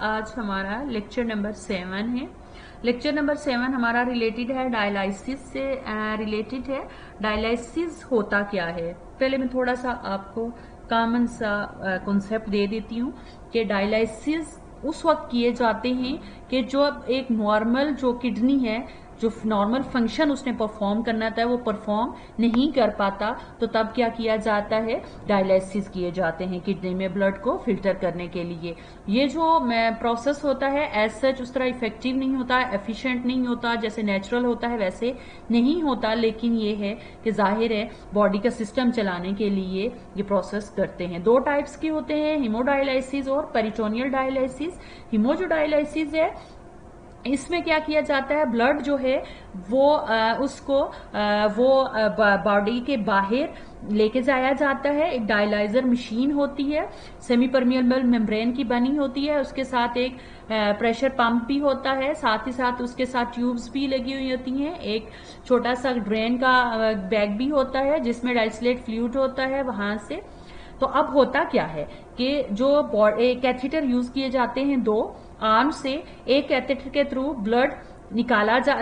आज हमारा lecture number 7 है। लेक्चर नंबर 7 हमारा रिलेटेड है डायलिसिस से रिलेटेड है। डायलिसिस होता क्या है, पहले मैं थोड़ा सा आपको कॉमन सा कॉन्सेप्ट दे देती हूँ कि डायलिसिस उस वक्त किए जाते हैं कि जो एक नॉर्मल जो किडनी है, जो नॉर्मल फंक्शन उसने परफॉर्म करना था वो परफॉर्म नहीं कर पाता, तो तब क्या किया जाता है, डायलिसिस किए जाते हैं किडनी में ब्लड को फिल्टर करने के लिए। ये जो प्रोसेस होता है एज सच उस तरह इफेक्टिव नहीं होता, एफिशिएंट नहीं होता, जैसे नेचुरल होता है वैसे नहीं होता, लेकिन ये है कि जाहिर है बॉडी का सिस्टम चलाने के लिए ये प्रोसेस करते हैं। दो टाइप्स के होते हैं, हीमोडायलिसिस और पेरिटोनियल डायलिसिस। हीमो जो डायलिसिस है इसमें क्या किया जाता है, ब्लड जो है वो बॉडी के बाहर लेके जाया जाता है। एक डायलाइजर मशीन होती है, सेमी परमिएबल मेम्ब्रेन की बनी होती है, उसके साथ एक प्रेशर पंप भी होता है, साथ ही साथ उसके साथ ट्यूब्स भी लगी हुई होती हैं। एक छोटा सा ड्रेन का बैग भी होता है जिसमें डाइसलेट फ्लूइड होता है वहां से। तो अब होता क्या है कि जो कैथेटर यूज किए जाते हैं दो आर्म से, एक कैथेटर के थ्रू ब्लड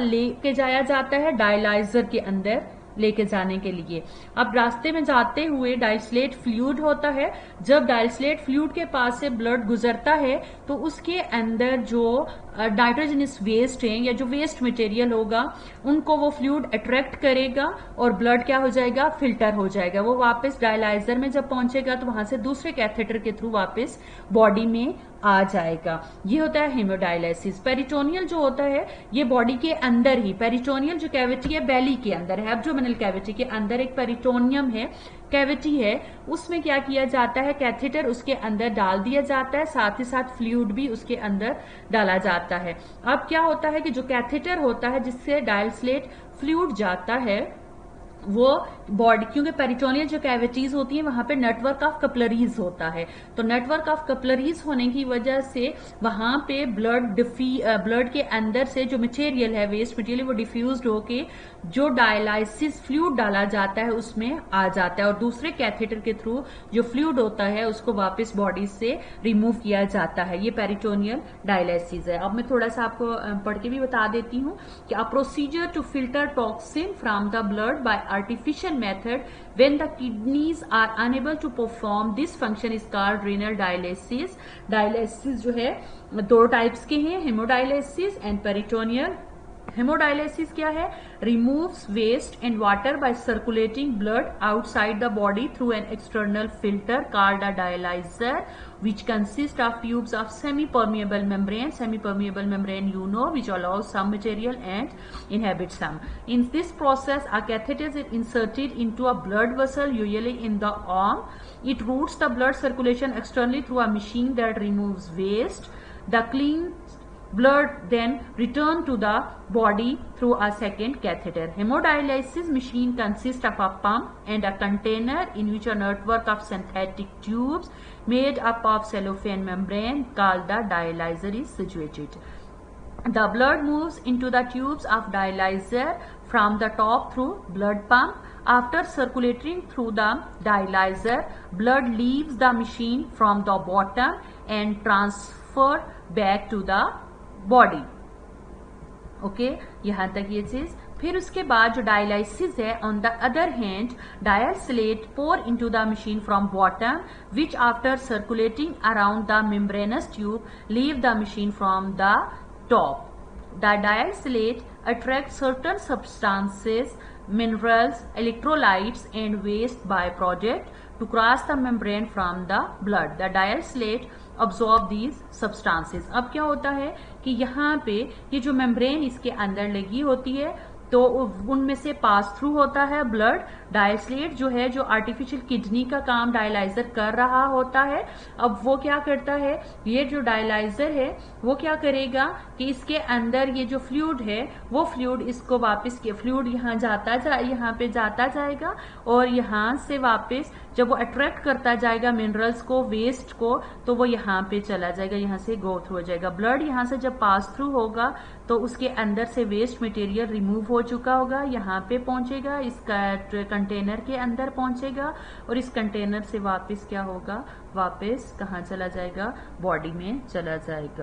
लेके जाया जाता है डायलाइजर के अंदर लेके जाने के लिए। अब रास्ते में जाते हुए डाइसलेट फ्लूइड होता है, जब डाइसलेट फ्लूइड के पास से ब्लड गुजरता है तो उसके अंदर जो नाइट्रोजनस वेस्ट है या जो वेस्ट मटेरियल होगा उनको वो फ्लूइड अट्रैक्ट करेगा और ब्लड क्या हो जाएगा, फिल्टर हो जाएगा। वो वापस डायलाइजर में जब पहुंचेगा तो वहां से दूसरे कैथेटर के थ्रू वापस बॉडी में आ जाएगा। ये होता है हेमोडायलिसिस। पेरिटोनियल जो होता है ये बॉडी के अंदर ही, पेरिटोनियल जो कैविटी है बेली के अंदर है, एब्डोमिनल कैविटी के अंदर एक पेरिटोनियम है, कैविटी है, उसमें क्या किया जाता है, कैथेटर उसके अंदर डाल दिया जाता है, साथ ही साथ फ्लूइड भी उसके अंदर डाला जाता है। अब क्या होता है कि जो कैथेटर होता है जिससे डायसलेट फ्लूइड जाता है वो बॉडी, क्योंकि पेरिटोनियल जो कैविटीज होती है वहां पे नेटवर्क ऑफ कपलरीज होता है, तो नेटवर्क ऑफ कपलरीज होने की वजह से वहां पे ब्लड के अंदर से जो मटेरियल है, वेस्ट मटेरियल, वो डिफ्यूज होके जो डायलाइसिस फ्लूइड डाला जाता है उसमें आ जाता है और दूसरे कैथेटर के थ्रू जो फ्लूइड होता है उसको वापस बॉडी से रिमूव किया जाता है। ये पेरिटोनियल डायलिसिस है। अब मैं थोड़ा सा आपको पढ़ के भी बता देती हूँ कि a procedure to filter toxin from the blood by artificial method when the kidneys are unable to perform this function is called renal dialysis. Dialysis जो है दो टाइप्स के हैं, हेमोडायलिसिस एंड पेरिटोनियल। हेमोडायलिसिस क्या है, removes waste and water by circulating blood outside the body through an external filter called a dialyzer, which consists of tubes of semi-permeable membrane. Semi-permeable membrane, you know, which allows some material and inhibits some. In this process, a catheter is inserted into a blood vessel, usually in the arm. It routes the blood circulation externally through a machine that removes waste. The clean blood then return to the body through a second catheter. Hemodialysis machine consists of a pump and a container in which a network of synthetic tubes made up of cellophane membrane called the dialyzer is situated. The blood moves into the tubes of dialyzer from the top through blood pump. After circulating through the dialyzer, blood leaves the machine from the bottom and transferred back to the body. Okay, यहां तक ये चीज। फिर उसके बाद जो dialysis है, on the other hand dialysate pour into the machine from bottom which after circulating around the membranous tube leave the machine from the top. The dialysate attract certain substances, minerals, electrolytes and waste byproduct to cross the membrane from the blood. The dialysate absorb these substances. अब क्या होता है कि यहाँ पे ये जो membrane इसके अंदर लगी होती है तो उनमें से पास थ्रू होता है ब्लड। डायसलेट जो है, जो आर्टिफिशियल किडनी का काम डायलाइजर कर रहा होता है, अब वो क्या करता है, ये जो डायलाइजर है वो क्या करेगा कि इसके अंदर ये जो फ्लूइड है वो फ्लूइड इसको वापस, फ्लूइड यहाँ पे जाता जाएगा और यहाँ से वापस जब वो अट्रैक्ट करता जाएगा मिनरल्स को, वेस्ट को, तो वो यहाँ पे चला जाएगा, यहाँ से गो थ्रू हो जाएगा। ब्लड यहाँ से जब पास थ्रू होगा तो उसके अंदर से वेस्ट मटेरियल रिमूव हो चुका होगा, यहाँ पे पहुंचेगा, इस कंटेनर के अंदर पहुंचेगा और इस कंटेनर से वापस क्या होगा, वापस कहाँ चला जाएगा, बॉडी में चला जाएगा।